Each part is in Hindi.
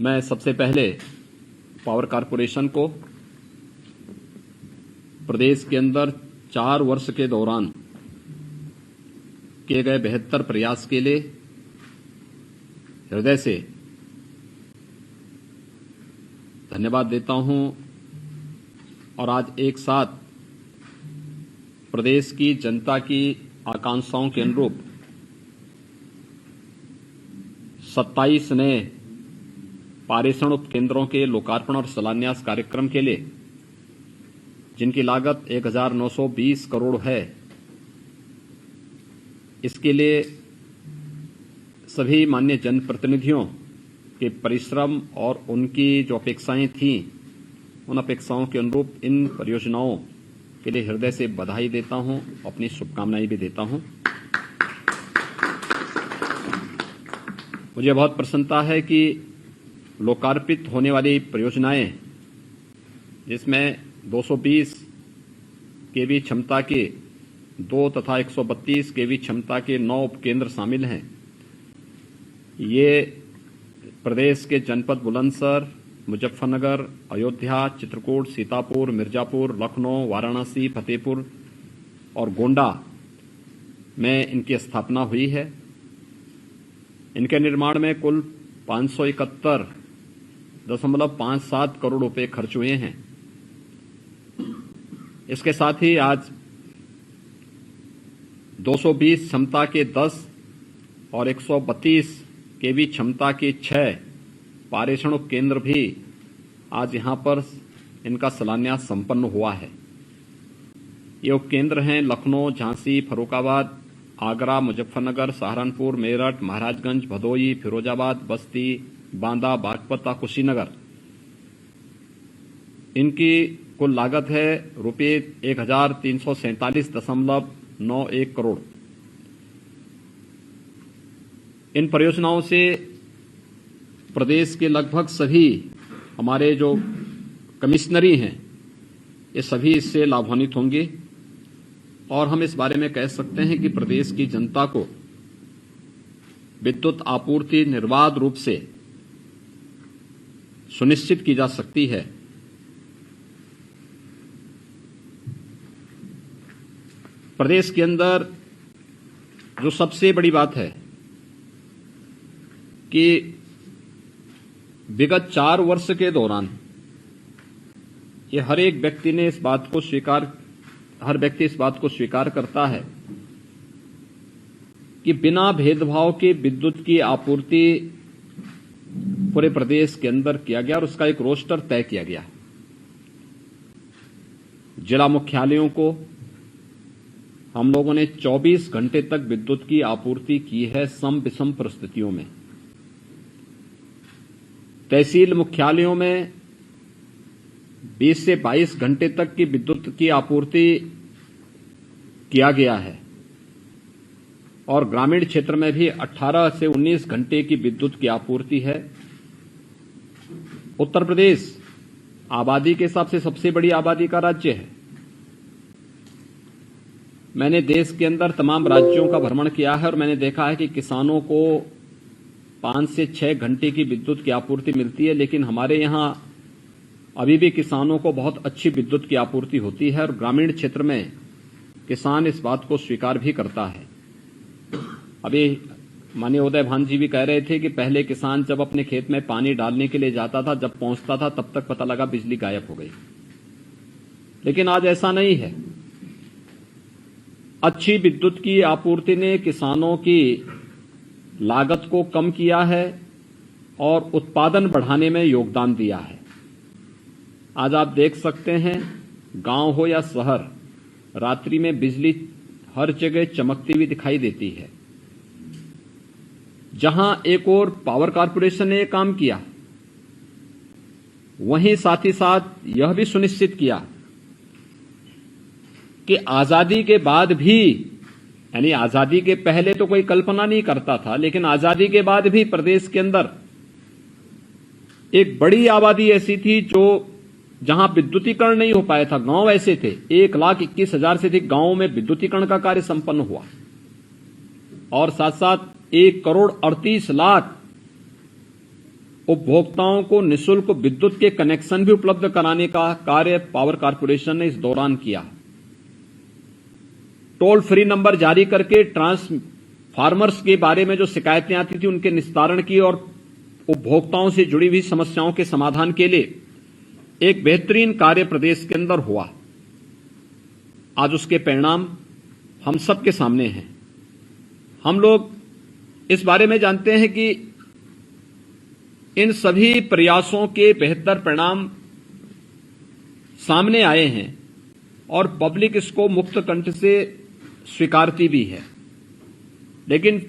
मैं सबसे पहले पावर कारपोरेशन को प्रदेश के अंदर 4 वर्ष के दौरान किए गए बेहतर प्रयास के लिए हृदय से धन्यवाद देता हूं और आज एक साथ प्रदेश की जनता की आकांक्षाओं के अनुरूप 27 नए पारेषण उपकेंद्रों के लोकार्पण और शिलान्यास कार्यक्रम के लिए जिनकी लागत 1920 करोड़ है, इसके लिए सभी माननीय जनप्रतिनिधियों के परिश्रम और उनकी जो अपेक्षाएं थीं, उन अपेक्षाओं के अनुरूप इन परियोजनाओं के लिए हृदय से बधाई देता हूं, अपनी शुभकामनाएं भी देता हूं। मुझे बहुत प्रसन्नता है कि लोकार्पित होने वाली परियोजनाएं, जिसमें 220 केवी क्षमता के 2 तथा 132 केवी क्षमता के 9 उपकेंद्र शामिल हैं। ये प्रदेश के जनपद बुलंदशहर, मुजफ्फरनगर, अयोध्या, चित्रकूट, सीतापुर, मिर्जापुर, लखनऊ, वाराणसी, फतेहपुर और गोंडा में इनकी स्थापना हुई है। इनके निर्माण में कुल 571.57 करोड़ रुपए खर्च हुए हैं। इसके साथ ही आज 220 क्षमता के 10 और 132 केवी क्षमता के 6 पारेषण उपकेंद्र भी आज यहां पर इनका शिलान्यास संपन्न हुआ है। ये उपकेंद्र हैं लखनऊ, झांसी, फर्रुखाबाद, आगरा, मुजफ्फरनगर, सहारनपुर, मेरठ, महाराजगंज, भदोही, फिरोजाबाद, बस्ती, बांदा, बागपत, कुशीनगर। इनकी कुल लागत है रुपये 1347.91 करोड़। इन परियोजनाओं से प्रदेश के लगभग सभी हमारे जो कमिश्नरी हैं, ये सभी इससे लाभान्वित होंगे और हम इस बारे में कह सकते हैं कि प्रदेश की जनता को विद्युत आपूर्ति निर्बाध रूप से सुनिश्चित की जा सकती है। प्रदेश के अंदर जो सबसे बड़ी बात है कि विगत 4 वर्ष के दौरान ये हर व्यक्ति इस बात को स्वीकार करता है कि बिना भेदभाव के विद्युत की आपूर्ति पूरे प्रदेश के अंदर किया गया और उसका एक रोस्टर तय किया गया। जिला मुख्यालयों को हम लोगों ने 24 घंटे तक विद्युत की आपूर्ति की है सम विषम परिस्थितियों में। तहसील मुख्यालयों में 20 से 22 घंटे तक की विद्युत की आपूर्ति किया गया है और ग्रामीण क्षेत्र में भी 18 से 19 घंटे की विद्युत की आपूर्ति है। उत्तर प्रदेश आबादी के हिसाब से सबसे बड़ी आबादी का राज्य है। मैंने देश के अंदर तमाम राज्यों का भ्रमण किया है और मैंने देखा है कि किसानों को 5 से 6 घंटे की विद्युत की आपूर्ति मिलती है, लेकिन हमारे यहां अभी भी किसानों को बहुत अच्छी विद्युत की आपूर्ति होती है और ग्रामीण क्षेत्र में किसान इस बात को स्वीकार भी करता है। अभी माननीय उदय भान जी भी कह रहे थे कि पहले किसान जब अपने खेत में पानी डालने के लिए जाता था, जब पहुंचता था तब तक पता लगा बिजली गायब हो गई, लेकिन आज ऐसा नहीं है। अच्छी विद्युत की आपूर्ति ने किसानों की लागत को कम किया है और उत्पादन बढ़ाने में योगदान दिया है। आज आप देख सकते हैं, गांव हो या शहर, रात्रि में बिजली हर जगह चमकती हुई दिखाई देती है। जहां एक और पावर कारपोरेशन ने यह काम किया, वहीं साथ ही साथ यह भी सुनिश्चित किया कि आजादी के बाद भी, यानी आजादी के पहले तो कोई कल्पना नहीं करता था, लेकिन आजादी के बाद भी प्रदेश के अंदर एक बड़ी आबादी ऐसी थी जो जहां विद्युतीकरण नहीं हो पाया था। गांव ऐसे थे, 1,21,000 से अधिक गांवों में विद्युतीकरण का कार्य संपन्न हुआ और साथ साथ 1,38,00,000 उपभोक्ताओं को निःशुल्क विद्युत के कनेक्शन भी उपलब्ध कराने का कार्य पावर कॉर्पोरेशन ने इस दौरान किया। टोल फ्री नंबर जारी करके ट्रांसफार्मर्स के बारे में जो शिकायतें आती थी उनके निस्तारण की और उपभोक्ताओं से जुड़ी हुई समस्याओं के समाधान के लिए एक बेहतरीन कार्य प्रदेश के अंदर हुआ। आज उसके परिणाम हम सबके सामने हैं। हम लोग इस बारे में जानते हैं कि इन सभी प्रयासों के बेहतर परिणाम सामने आए हैं और पब्लिक इसको मुक्त कंठ से स्वीकारती भी है, लेकिन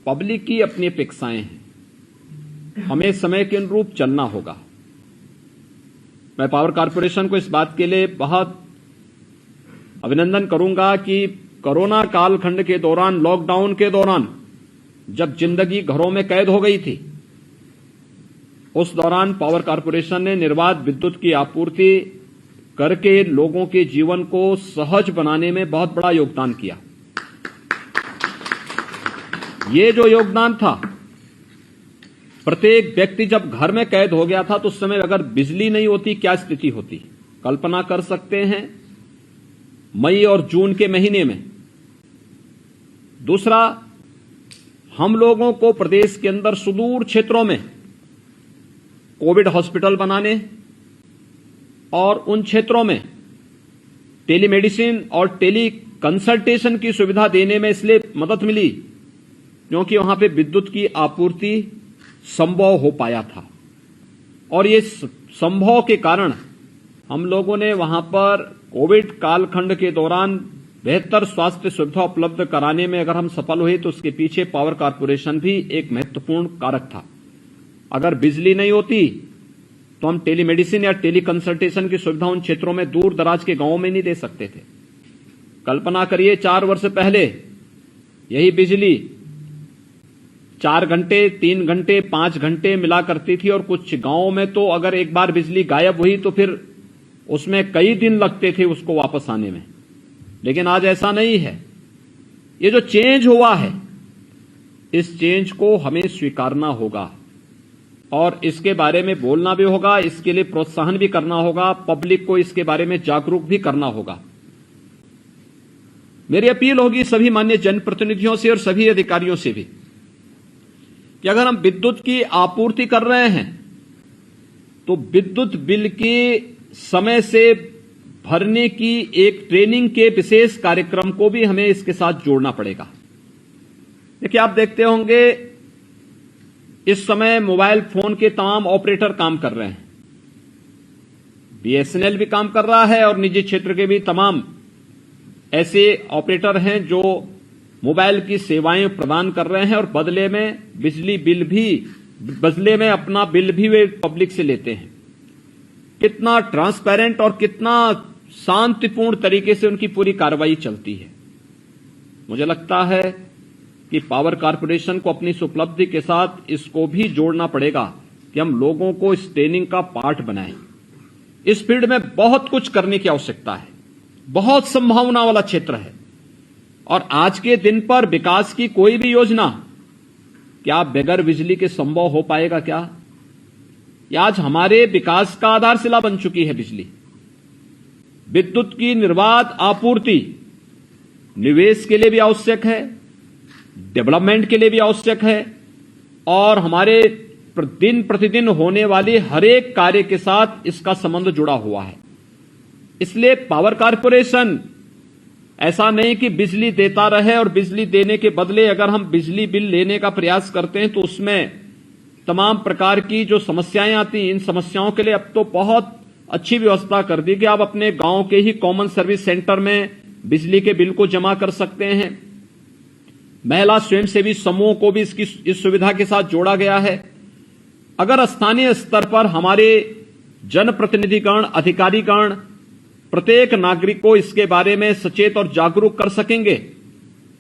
पब्लिक की अपनी अपेक्षाएं हैं। हमें समय के अनुरूप चलना होगा। मैं पावर कॉर्पोरेशन को इस बात के लिए बहुत अभिनंदन करूंगा कि कोरोना कालखंड के दौरान, लॉकडाउन के दौरान, जब जिंदगी घरों में कैद हो गई थी, उस दौरान पावर कॉर्पोरेशन ने निर्बाध विद्युत की आपूर्ति करके लोगों के जीवन को सहज बनाने में बहुत बड़ा योगदान किया। ये जो योगदान था, प्रत्येक व्यक्ति जब घर में कैद हो गया था तो उस समय अगर बिजली नहीं होती क्या स्थिति होती, कल्पना कर सकते हैं। मई और जून के महीने में। दूसरा, हम लोगों को प्रदेश के अंदर सुदूर क्षेत्रों में कोविड हॉस्पिटल बनाने और उन क्षेत्रों में टेलीमेडिसिन और टेली कंसल्टेशन की सुविधा देने में इसलिए मदद मिली क्योंकि वहां पे विद्युत की आपूर्ति संभव हो पाया था। और ये संभव के कारण हम लोगों ने वहां पर कोविड कालखंड के दौरान बेहतर स्वास्थ्य सुविधा उपलब्ध कराने में अगर हम सफल हुए तो उसके पीछे पावर कॉर्पोरेशन भी एक महत्वपूर्ण कारक था। अगर बिजली नहीं होती तो हम टेलीमेडिसिन या टेली कंसल्टेशन की सुविधा उन क्षेत्रों में, दूर दराज के गांवों में नहीं दे सकते थे। कल्पना करिए 4 वर्ष पहले यही बिजली 4 घंटे, 3 घंटे, 5 घंटे मिला करती थी और कुछ गांवों में तो अगर एक बार बिजली गायब हुई तो फिर उसमें कई दिन लगते थे उसको वापस आने में। लेकिन आज ऐसा नहीं है। ये जो चेंज हुआ है, इस चेंज को हमें स्वीकारना होगा और इसके बारे में बोलना भी होगा, इसके लिए प्रोत्साहन भी करना होगा, पब्लिक को इसके बारे में जागरूक भी करना होगा। मेरी अपील होगी सभी माननीय जनप्रतिनिधियों से और सभी अधिकारियों से भी कि अगर हम विद्युत की आपूर्ति कर रहे हैं तो विद्युत बिल के समय से भरने की एक ट्रेनिंग के विशेष कार्यक्रम को भी हमें इसके साथ जोड़ना पड़ेगा। देखिए, आप देखते होंगे इस समय मोबाइल फोन के तमाम ऑपरेटर काम कर रहे हैं। बीएसएनएल भी काम कर रहा है और निजी क्षेत्र के भी तमाम ऐसे ऑपरेटर हैं जो मोबाइल की सेवाएं प्रदान कर रहे हैं और बदले में अपना बिल भी वे पब्लिक से लेते हैं। कितना ट्रांसपेरेंट और कितना शांतिपूर्ण तरीके से उनकी पूरी कार्रवाई चलती है। मुझे लगता है कि पावर कॉर्पोरेशन को अपनी इस उपलब्धि के साथ इसको भी जोड़ना पड़ेगा कि हम लोगों को इस ट्रेनिंग का पार्ट बनाएं। इस फील्ड में बहुत कुछ करने की आवश्यकता है, बहुत संभावना वाला क्षेत्र है और आज के दिन पर विकास की कोई भी योजना क्या बगैर बिजली के संभव हो पाएगा क्या? यह आज हमारे विकास का आधारशिला बन चुकी है बिजली। विद्युत की निर्बाध आपूर्ति निवेश के लिए भी आवश्यक है, डेवलपमेंट के लिए भी आवश्यक है और हमारे दिन प्रतिदिन होने वाले हर एक कार्य के साथ इसका संबंध जुड़ा हुआ है। इसलिए पावर कॉर्पोरेशन ऐसा नहीं कि बिजली देता रहे और बिजली देने के बदले अगर हम बिजली बिल लेने का प्रयास करते हैं तो उसमें तमाम प्रकार की जो समस्याएं आती हैं, इन समस्याओं के लिए अब तो बहुत अच्छी व्यवस्था कर दी कि आप अपने गांव के ही कॉमन सर्विस सेंटर में बिजली के बिल को जमा कर सकते हैं। महिला स्वयंसेवी समूह को भी इस सुविधा के साथ जोड़ा गया है। अगर स्थानीय स्तर पर हमारे जनप्रतिनिधिगण, अधिकारीगण प्रत्येक नागरिक को इसके बारे में सचेत और जागरूक कर सकेंगे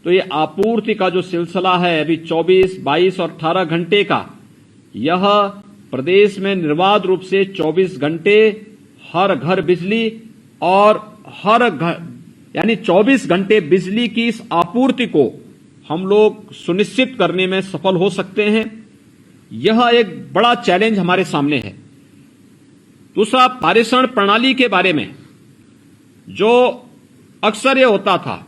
तो ये आपूर्ति का जो सिलसिला है अभी 24, 22 और 18 घंटे का, यह प्रदेश में निर्बाध रूप से 24 घंटे हर घर बिजली और हर घर यानी 24 घंटे बिजली की इस आपूर्ति को हम लोग सुनिश्चित करने में सफल हो सकते हैं। यह एक बड़ा चैलेंज हमारे सामने है। दूसरा, पारेषण प्रणाली के बारे में जो अक्सर ये होता था,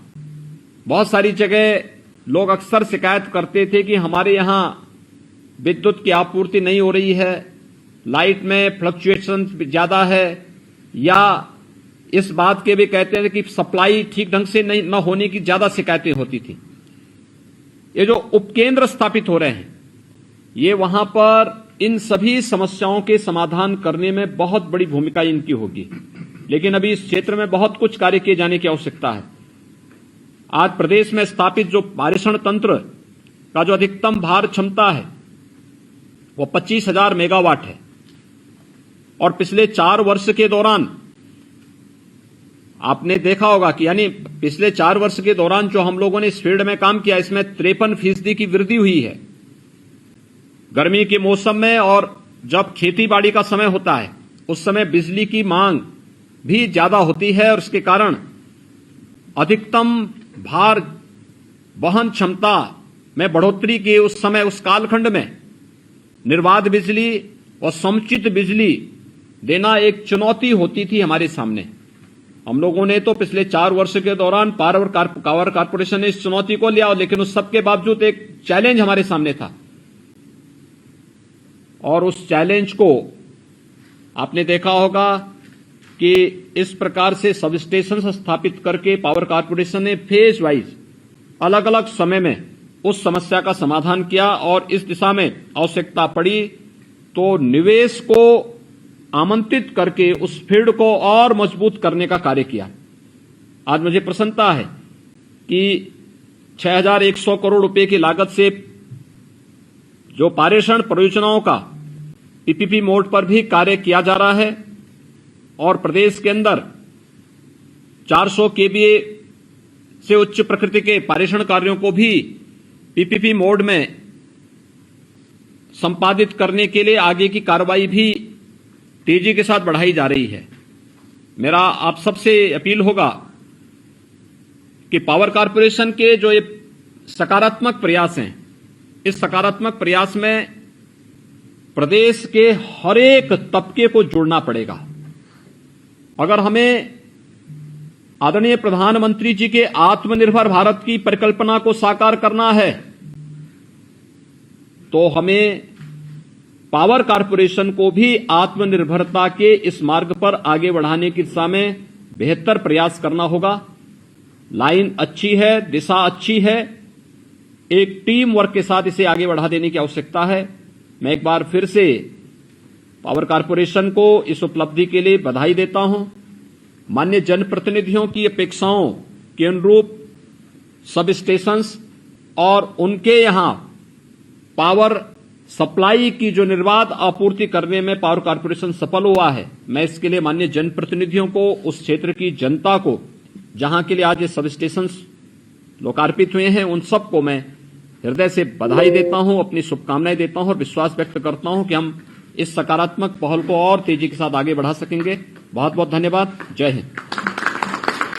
बहुत सारी जगह लोग अक्सर शिकायत करते थे कि हमारे यहां विद्युत की आपूर्ति नहीं हो रही है, लाइट में फ्लक्चुएशन ज्यादा है, या इस बात के भी कहते थे कि सप्लाई ठीक ढंग से नहीं न होने की ज्यादा शिकायतें होती थी। ये जो उपकेंद्र स्थापित हो रहे हैं, ये वहां पर इन सभी समस्याओं के समाधान करने में बहुत बड़ी भूमिका इनकी होगी। लेकिन अभी इस क्षेत्र में बहुत कुछ कार्य किए जाने की आवश्यकता है। आज प्रदेश में स्थापित जो पारेषण तंत्र का जो अधिकतम भार क्षमता है वो 25,000 मेगावाट है, और पिछले 4 वर्ष के दौरान आपने देखा होगा कि यानी पिछले 4 वर्ष के दौरान जो हम लोगों ने इस फील्ड में काम किया, इसमें 53% की वृद्धि हुई है। गर्मी के मौसम में और जब खेती बाड़ी का समय होता है, उस समय बिजली की मांग भी ज्यादा होती है, और इसके कारण अधिकतम भार वहन क्षमता में बढ़ोतरी के उस समय, उस कालखंड में निर्बाध बिजली और समुचित बिजली देना एक चुनौती होती थी हमारे सामने। हम लोगों ने तो पिछले 4 वर्ष के दौरान पावर कारपोरेशन ने इस चुनौती को लिया, लेकिन उस सबके बावजूद एक चैलेंज हमारे सामने था, और उस चैलेंज को आपने देखा होगा कि इस प्रकार से सब स्टेशन स्थापित करके पावर कारपोरेशन ने फेज वाइज अलग अलग समय में उस समस्या का समाधान किया, और इस दिशा में आवश्यकता पड़ी तो निवेश को आमंत्रित करके उस फील्ड को और मजबूत करने का कार्य किया। आज मुझे प्रसन्नता है कि 6,100 करोड़ रुपए की लागत से जो पारेषण परियोजनाओं का पीपीपी मोड पर भी कार्य किया जा रहा है, और प्रदेश के अंदर 400 केवीए से उच्च प्रकृति के पारेषण कार्यों को भी पीपीपी मोड में संपादित करने के लिए आगे की कार्रवाई भी तेजी के साथ बढ़ाई जा रही है। मेरा आप सबसे अपील होगा कि पावर कारपोरेशन के जो ये सकारात्मक प्रयास हैं, इस सकारात्मक प्रयास में प्रदेश के हर एक तबके को जोड़ना पड़ेगा। अगर हमें आदरणीय प्रधानमंत्री जी के आत्मनिर्भर भारत की परिकल्पना को साकार करना है, तो हमें पावर कारपोरेशन को भी आत्मनिर्भरता के इस मार्ग पर आगे बढ़ाने की दिशा में बेहतर प्रयास करना होगा। लाइन अच्छी है, दिशा अच्छी है, एक टीम वर्क के साथ इसे आगे बढ़ा देने की आवश्यकता है। मैं एक बार फिर से पावर कारपोरेशन को इस उपलब्धि के लिए बधाई देता हूं। माननीय जनप्रतिनिधियों की अपेक्षाओं के अनुरूप सब स्टेशंस और उनके यहां पावर सप्लाई की जो निर्बाध आपूर्ति करने में पावर कारपोरेशन सफल हुआ है, मैं इसके लिए माननीय जनप्रतिनिधियों को, उस क्षेत्र की जनता को, जहां के लिए आज ये सब स्टेशन लोकार्पित हुए हैं, उन सबको मैं हृदय से बधाई देता हूं, अपनी शुभकामनाएं देता हूं और विश्वास व्यक्त करता हूं कि हम इस सकारात्मक पहल को और तेजी के साथ आगे बढ़ा सकेंगे। बहुत बहुत धन्यवाद। जय हिंद।